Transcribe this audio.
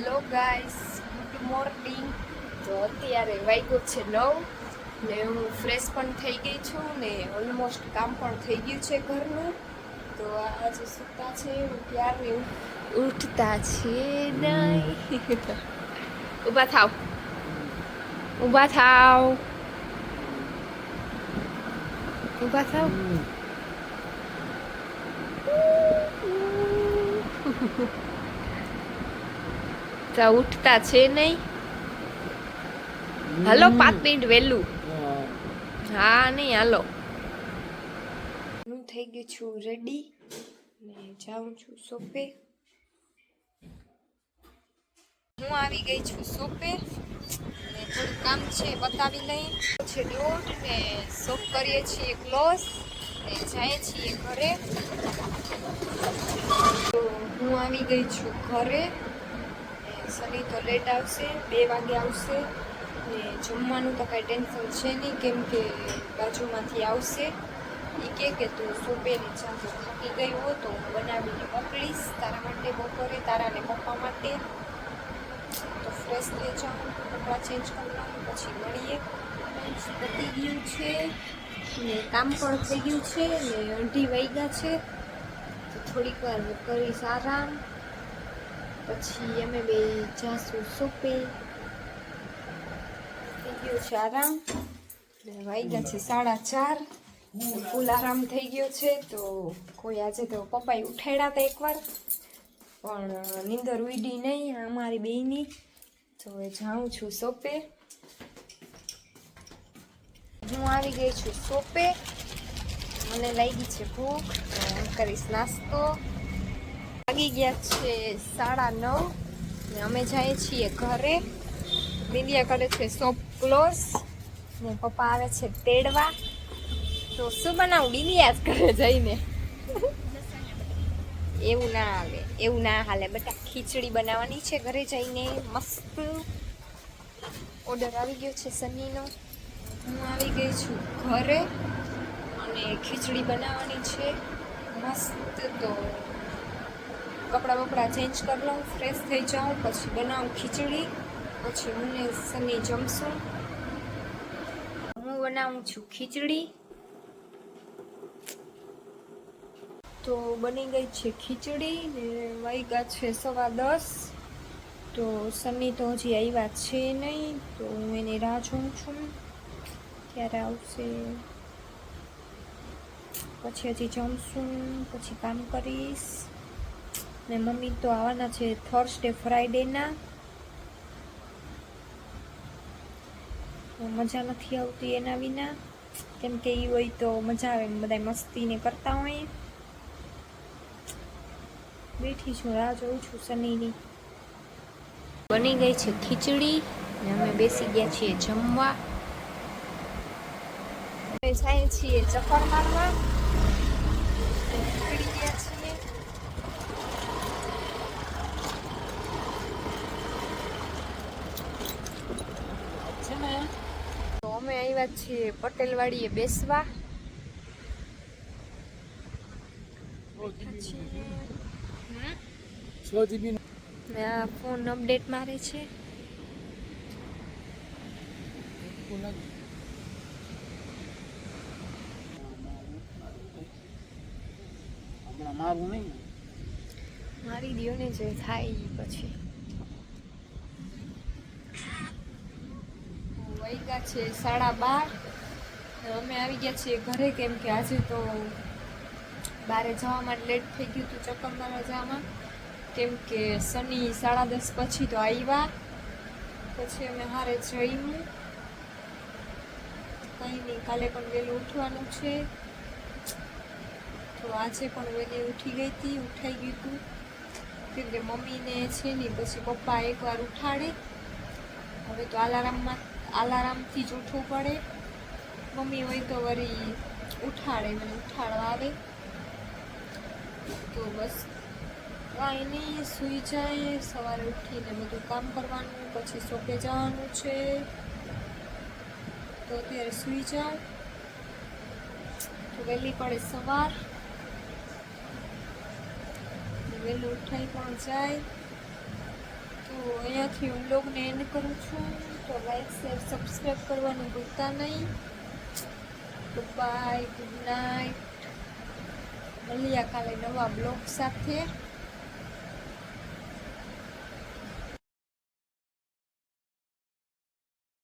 Hello guys, good morning. તો અત્યારે વાગ્યો છે 9 ને હું ફ્રેશ પણ થઈ ગઈ છું ને ઓલમોસ્ટ કામ પણ થઈ ગયું છે ઘરનું. તો આજે સૂતા છે ત્યારે ઉઠતા છે નહીં. ઊભા થાવ, ઊભા થાવ, ઊભા થાવ. તો ઉઠતા છે નહીં. હાલો 5 મિનિટ વહેલું. હા નહીં હાલો. હું થઈ ગઈ છું રેડી ને જાઉં છું શોપે. હું આવી ગઈ છું શોપે ને થોડું કામ છે બતાવી લઈ છે. દોઢ ને શોપ કરીએ છીએ ક્લોઝ ને જઈએ છીએ ઘરે. તો હું આવી ગઈ છું ઘરે. સની તો લેટ આવશે, 2 વાગે આવશે ને જમવાનું તો કાંઈ ટેન્શન છે નહીં કેમ કે બાજુમાંથી આવશે. એ કે તું શોપે ને જા, તો થાકી ગઈ હો તો હું બનાવીને મોકલીશ તારા માટે બપોરે, તારા ને પપ્પા માટે. તો ફ્રેશ થઈ જાઉં, કપડાં ચેન્જ કરી લઉં, પછી મળીએ. પતી ગયું છે ને કામ પણ થઈ ગયું છે ને 2:30 વાગ્યા છે. તો થોડીક વાર કરીશ આરામ, પછી અમે બે જાશું શોપે. થઈ ગયો છે આરામ ને વાગ્યા છે 4:30. ફૂલ આરામ થઈ ગયો છે. તો કોઈ આજે તો પપ્પાએ ઉઠાડ્યા હતા એકવાર પણ નીંદર ઉડી નહીં અમારી બેયની. તો હવે જાઉં છું શોપે. હું આવી ગઈ છું શોપે. મને લાગી છે ભૂખ, કરીશ નાસ્તો. વાગી ગયા છે 9:30 ને અમે જઈએ છીએ ઘરે. બિંદિયા કરે છે શોપ ક્લોઝ ને પપ્પા આવે છે તેડવા. તો શું બનાવું? બિંદિયા જ કરે જઈને. એવું ના આવે, એવું ના હાલે બેટા. ખીચડી બનાવવાની છે ઘરે જઈને મસ્ત. ઓર્ડર આવી ગયો છે સનીનો. હું આવી ગઈ છું ઘરે અને ખીચડી બનાવવાની છે મસ્ત. તો કપડાં બપડા ચેન્જ કરી લઉં, ફ્રેશ થઈ જાઉં, પછી બનાવું ખીચડી. પછી હું ને સની જમશું. હું બનાવું છું ખીચડી. તો બની ગઈ છે ખીચડી ને વાગ્યા છે 10:15. તો સની તો હજી આવ્યા છે નહીં, તો હું એની રાહ જોઉં છું ક્યારે આવશે. પછી હજી જમશું, પછી કામ કરીશ. ને મમ્મી તો આવવાના છે થર્સડે ફ્રાઈડેના. મજા નથી આવતી એના વિના, કેમ કે એ હોય તો મજા આવે, બધા મસ્તીને કરતા હોય. બેઠી છું, રાહ જોઉં છું સનીની. બની ગઈ છે ખીચડી ને અમે બેસી ગયા છીએ જમવા. અમે જઈએ છીએ ચક્કર મારવા. નીકળી ગયા છીએ. તો અમે આવ્યા છીએ પટેલવાડીએ બેસવા. આ ફોન અપડેટ મારે છે. મારી દિયો ને જે થાય પછી. વાગ્યા છે 12:30. અમે આવી ગયા છીએ ઘરે કેમ કે આજે તો બારે જવામાં લેટ થઈ ગયું હતું ચક્કર મારવા જવામાં. કેમ કે સની 10:30 પછી તો આવ્યા. પછી અમે હારે જઈશું. કંઈ નહીં, કાલે પણ વહેલું ઉઠવાનું છે. તો આજે પણ વહેલી ઉઠી ગઈ હતી, ઉઠાઈ ગયું હતું કેમ કે મમ્મીને છે ને પછી પપ્પા એકવાર ઉઠાડે. હવે તો આલારામથી જ ઉઠવું પડે. મમ્મી હોય તો વળી ઉઠાડે, મને ઉઠાડવા આવે. તો બસ કાંઈ નહીં, સૂઈ જાય. સવારે ઉઠીને બધું કામ કરવાનું, પછી શોપે જવાનું છે. તો અત્યારે સૂઈ જાઉં તો વહેલી પડે સવાર, વહેલું ઉઠાઈ પણ જાય. તો અહીંયાથી હું બ્લોગને એન્ડ કરું છું. તો લાઈક શેર સબસ્ક્રાઈબ કરવાનું ભૂલતા નહીં. તો બાય, ગુડ નાઇટ. મળીએ કાલે નવા બ્લોગ સાથે.